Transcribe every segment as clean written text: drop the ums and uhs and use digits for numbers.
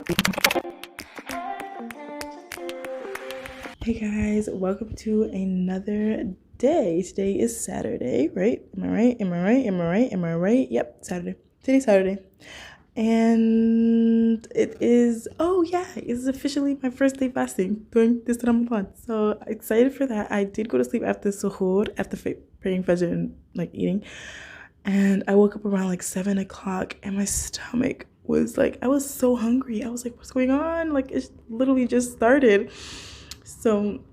Hey guys, welcome to another day. Today is Saturday, right? Am I right? Am I right? Am I right? Am I right? Yep, Saturday. Today's Saturday. And it is, oh yeah, it's officially my first day fasting during this Ramadan. So excited for that. I did go to sleep after suhoor, after praying Fajr and like eating. And I woke up around like 7 o'clock and my stomach was like, I was so hungry. I was like, what's going on? Like, it literally just started. So,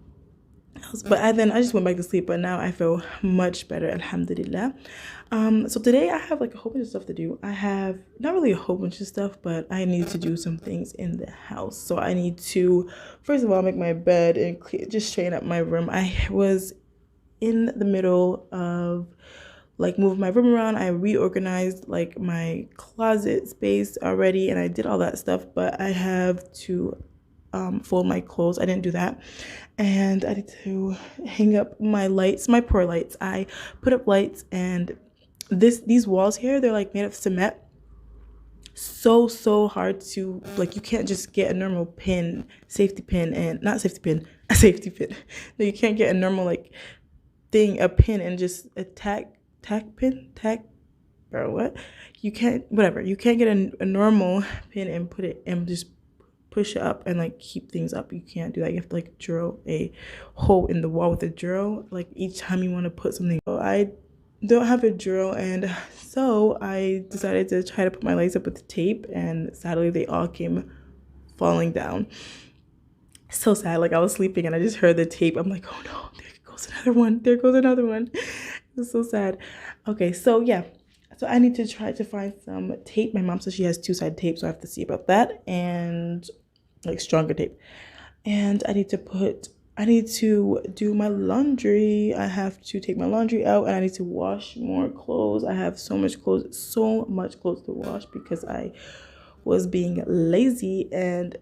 then I just went back to sleep, but now I feel much better, alhamdulillah. So today I have like a whole bunch of stuff to do. I have not really a whole bunch of stuff, but I need to do some things in the house. So I need to, first of all, make my bed and just straighten up my room. I was in the middle of like moving my room around. I reorganized like my closet space already, and I did all that stuff, but I have to fold my clothes. I didn't do that. And I need to hang up my lights, my poor lights. I put up lights, and these walls here, they're like made of cement. So hard to, like, you can't just get a normal pin, safety pin, and not safety pin, a safety pin. No, you can't get a normal like thing, a pin, and just a tack pin, bro, what? You can't, whatever. You can't get a normal pin and put it and just push it up and like keep things up. You can't do that. You have to like drill a hole in the wall with a drill, like each time you want to put something. So I don't have a drill, and so I decided to try to put my lights up with tape, and sadly they all came falling down. So sad. Like, I was sleeping and I just heard the tape. I'm like, oh no, there goes another one. It's so sad. Okay, so yeah, so I need to try to find some tape. My mom says she has two-sided tape, so I have to see about that, and like stronger tape. And I need to do my laundry. I have to take my laundry out, and I need to wash more clothes. I have so much clothes to wash because I was being lazy and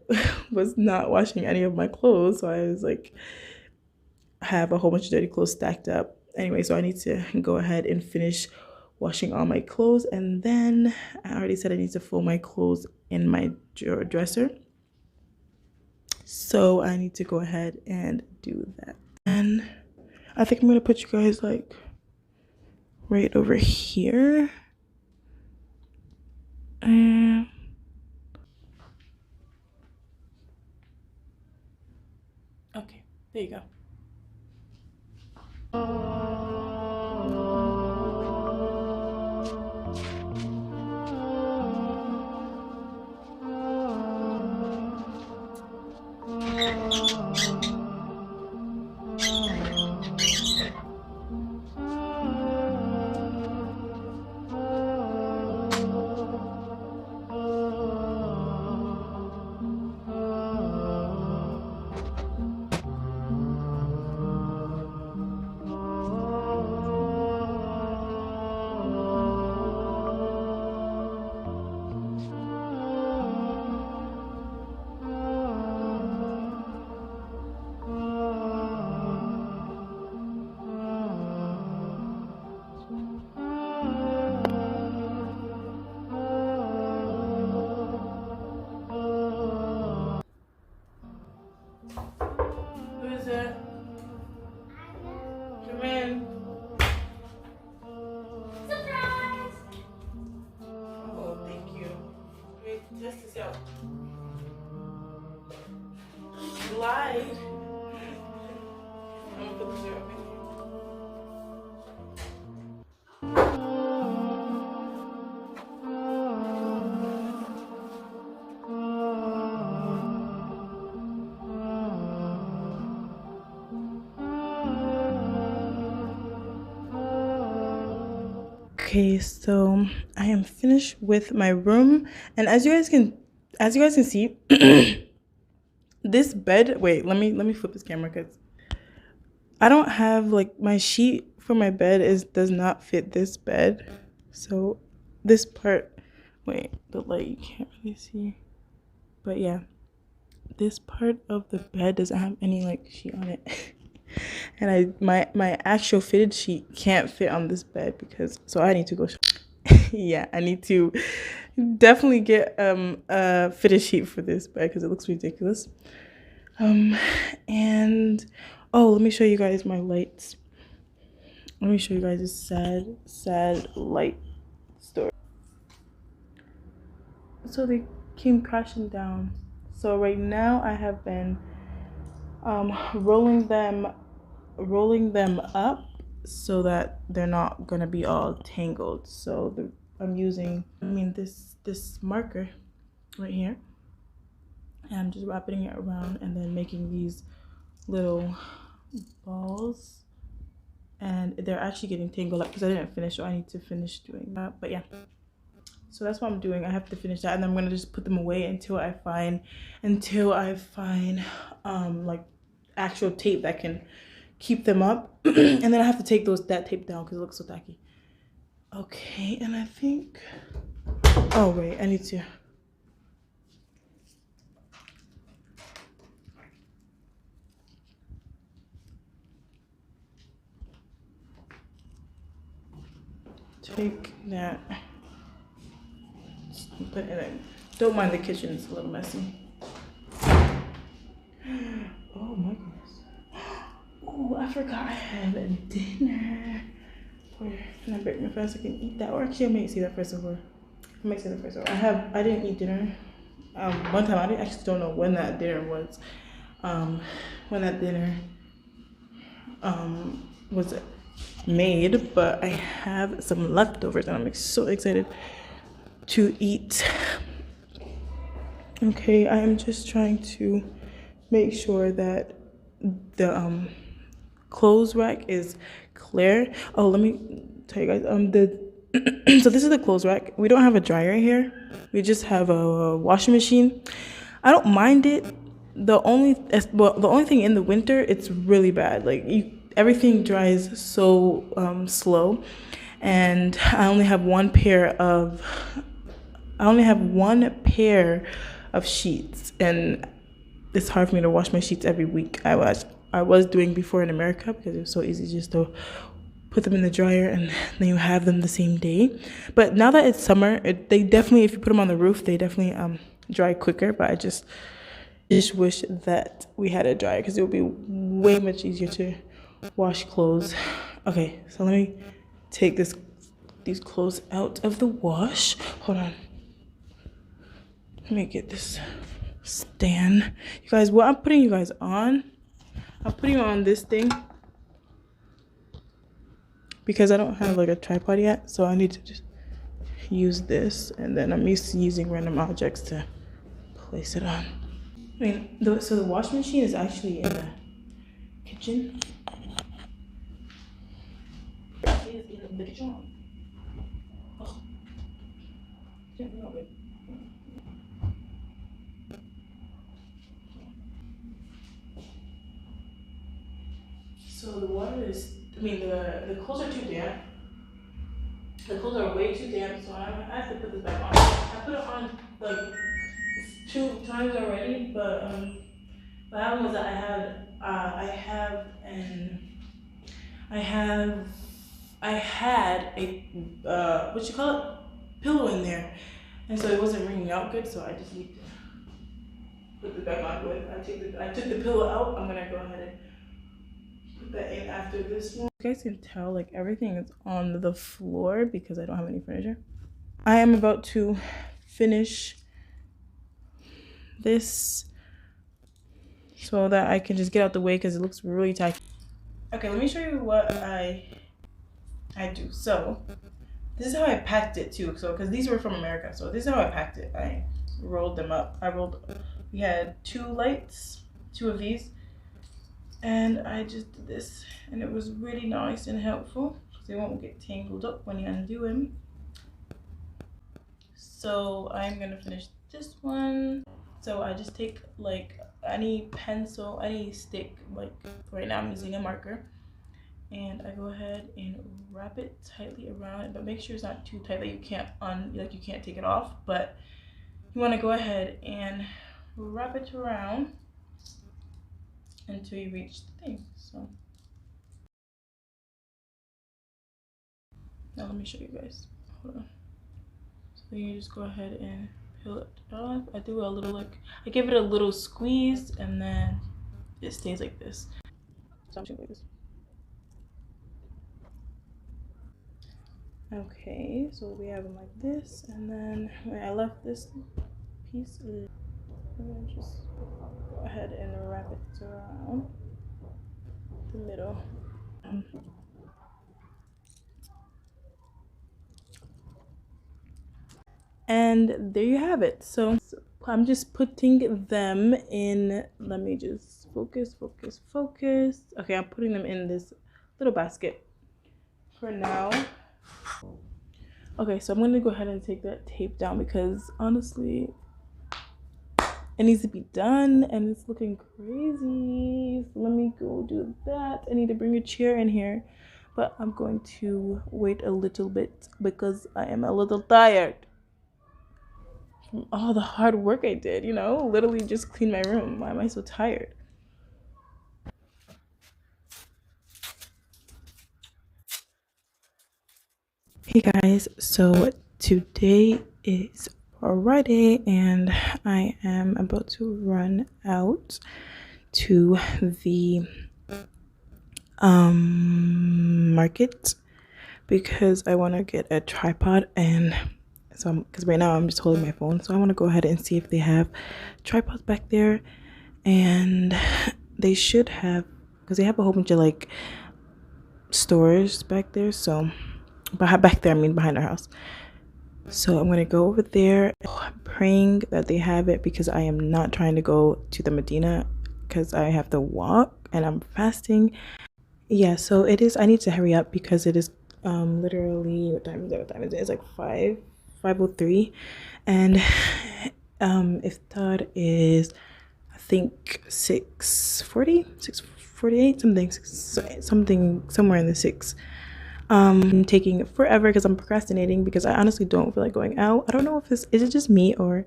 was not washing any of my clothes. So I was like, have a whole bunch of dirty clothes stacked up. Anyway, so I need to go ahead and finish washing all my clothes, and then I already said I need to fold my clothes in my dresser. So I need to go ahead and do that. And I think I'm gonna put you guys like right over here. And okay, there you go. Lied. I'm gonna put the zero up in here. Okay, so I am finished with my room, and as you guys can see, this bed, wait, let me flip this camera because I don't have, like, my sheet for my bed does not fit this bed. So this part, wait, the light you can't really see, but yeah, this part of the bed doesn't have any like sheet on it. And my actual fitted sheet can't fit on this bed because, so I need to go yeah, I need to Definitely get a fitted sheet for this bag because it looks ridiculous. And oh, let me show you guys my lights. Let me show you guys this sad light story. So they came crashing down. So right now I have been rolling them up so that they're not gonna be all tangled. So I'm using this marker right here, and I'm just wrapping it around and then making these little balls, and they're actually getting tangled up because I didn't finish, so I need to finish doing that. But yeah, so that's what I'm doing. I have to finish that, and then I'm gonna just put them away until I find like actual tape that can keep them up. And then I have to take that tape down because it looks so tacky. Okay, and I think, oh wait, I need to take that, put it in. Don't mind the kitchen, it's a little messy. Oh my goodness. Oh, I forgot I have a dinner. Can I break my fast? I can eat that. Or actually, I may say that first of all. I didn't eat dinner. One time, I actually don't know when that dinner was. Was made, but I have some leftovers and I'm so excited to eat. Okay, I am just trying to make sure that the clothes rack is clear. Oh, let me tell you guys, so this is the clothes rack. We don't have a dryer here. We just have a washing machine. I don't mind it. The only thing in the winter, it's really bad. Like everything dries so slow, and I only have one pair of sheets, and it's hard for me to wash my sheets every week. I was doing before in America because it was so easy just to put them in the dryer and then you have them the same day. But now that it's summer, they definitely, if you put them on the roof, they definitely dry quicker. But I just wish that we had a dryer because it would be way much easier to wash clothes. Okay, so let me take these clothes out of the wash. Hold on. Let me get this stand. You guys, what I'm putting you guys on, I'm putting on this thing because I don't have like a tripod yet, so I need to just use this, and then I'm used to using random objects to place it on. So the washing machine is actually in the kitchen. It is in the kitchen. Oh. So the water is, the clothes are too damp. The clothes are way too damp, so I have to put this back on. I put it on like 2 times already, but what happened was that I had a what you call it, pillow in there, and so it wasn't ringing out good. So I just need to put it back on. I took the pillow out. I'm gonna go ahead and put that in after this one. You guys can tell like everything is on the floor because I don't have any furniture. I am about to finish this so that I can just get out the way because it looks really tight. Okay, let me show you what I do. So this is how I packed it too. So because these were from America, so this is how I packed it. I rolled them up. We had 2 lights, 2 of these, and I just did this, and it was really nice and helpful because they won't get tangled up when you undo them. So I'm gonna finish this one. So I just take like any pencil, any stick, like right now I'm using a marker, and I go ahead and wrap it tightly around it, but make sure it's not too tight that you can't take it off. But you want to go ahead and wrap it around until you reach the thing. So now let me show you guys. Hold on. So Then you just go ahead and peel it off. I do a little I give it a little squeeze and then it stays like this. Something like this. Okay, so we have them like this, and then I left this piece. I'm gonna just go ahead and wrap it around the middle. And there you have it. So I'm just putting them in, let me just focus. Okay, I'm putting them in this little basket for now. Okay, so I'm gonna go ahead and take that tape down because honestly it needs to be done and it's looking crazy. So let me go do that. I need to bring a chair in here, but I'm going to wait a little bit because I am a little tired from all the hard work I did, you know, literally just clean my room. Why am I so tired? Hey guys, so today is Friday and I am about to run out to the market because I want to get a tripod, and so because right now I'm just holding my phone, so I want to go ahead and see if they have tripods back there, and they should have, because they have a whole bunch of like stores back there, so back there I mean behind our house. So I'm gonna go over there. I'm praying that they have it because I am not trying to go to the Medina because I have to walk and I'm fasting. Yeah, so it is, I need to hurry up because it is literally, what time is it? It's like 5:03, and iftar is, I think 6:48, something somewhere in the 6. Taking forever because I'm procrastinating because I honestly don't feel like going out. I don't know if is it just me or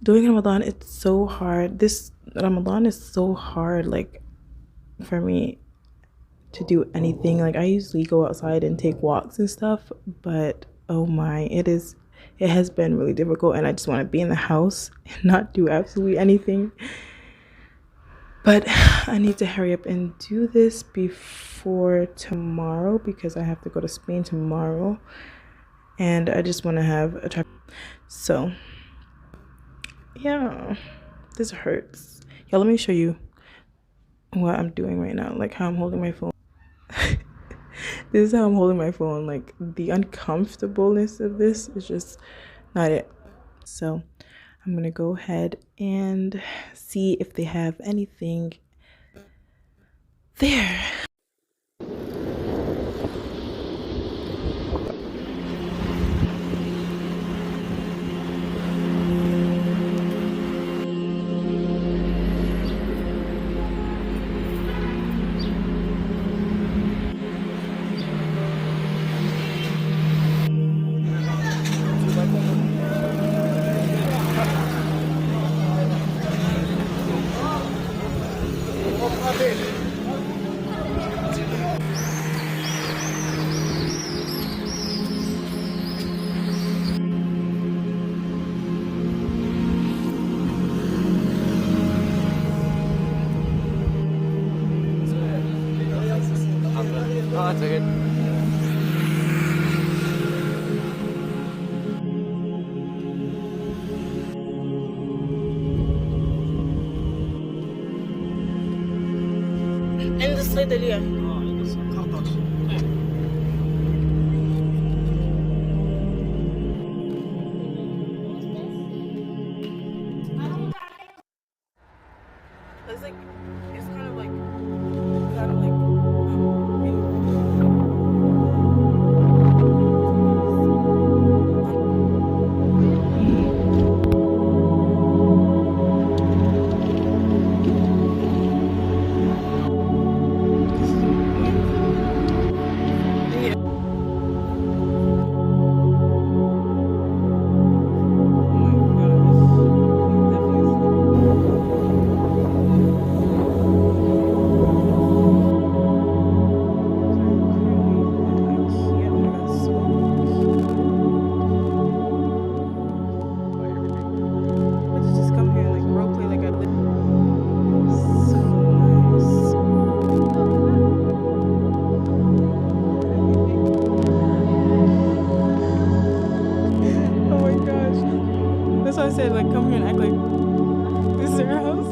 doing Ramadan, it's so hard. This Ramadan is so hard, like, for me to do anything. Like, I usually go outside and take walks and stuff, but oh my, it has been really difficult, and I just want to be in the house and not do absolutely anything. But I need to hurry up and do this before tomorrow because I have to go to Spain tomorrow, and I just want to have a trip. So yeah, this hurts. Y'all, let me show you what I'm doing right now, like how I'm holding my phone. This is how I'm holding my phone. Like, the uncomfortableness of this is just not it. So I'm gonna go ahead and see if they have anything there. Oh, that's okay. عند الصيدلية. It's like, it's kind of like That's why I said, like, come here and act like this is her house.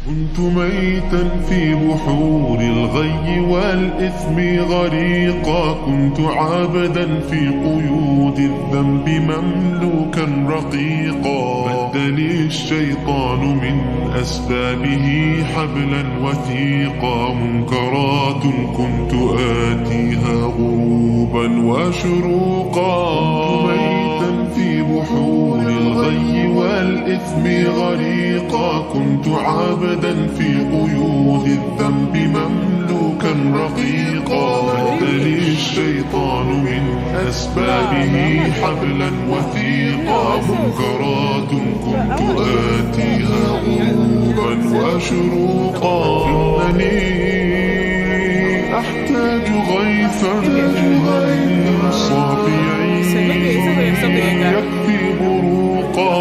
كنت ميتا في بحور الغي والإثم غريقا كنت عابدا في قيود الذنب مملوكا رقيقا مدني الشيطان من أسبابه حبلا وثيقا منكرات كنت آتيها غروبا وشروقا كنت ميتا في بحور الغي والإثم غريقا كنت عابدا في قيود الذنب مملوكا رقيقا مدني الشيطان من أسبابه حبلا وثيقا منكرات كنت آتيها غروبا وشروقا إنني أحتاج غيثا صافي يكفي بروقا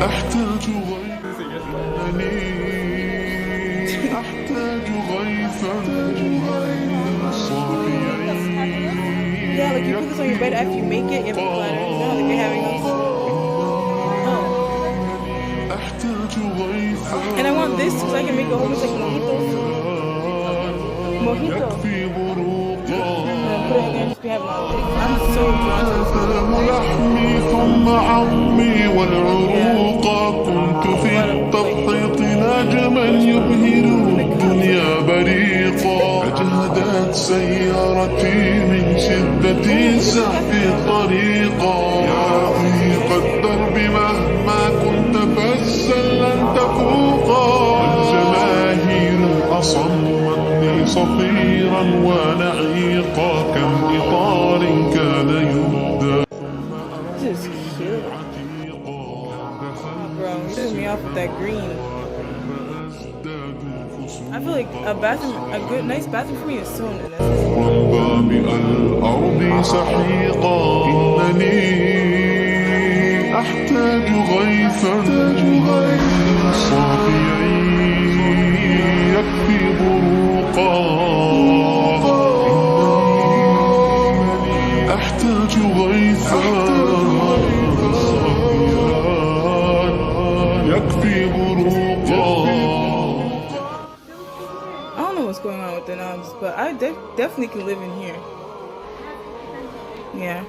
أحتاج غيثا صافي Yeah, like you put this on your bed after you make it. You have a bladder. You know how like you're having those. Oh. And I want this because I can make a whole bunch like mojitos. Mojitos. Put it in there and just be having all of it. I'm so drawn to لحمي ثم عظمي والعروق كنت في التبحيط نجما يبهر الدنيا بريقا أجهدت سيارتي من شدة زحف طريقا يا رفيق الدرب مهما كنت فزا لن تفوقا والجماهير أصمتني صفيرا ونعيقا كم إطار كان يهدى. This is cute. Bro, you threw me off with that green. I feel like a good, nice bathroom for me is so necessary. الأرض سحيقا إنني أحتاج غيثا صافي يكفي بروقا إنني أحتاج غيثا يكفي بروقا. I don't know what's going on with the knobs, but I definitely can live in here. Yeah.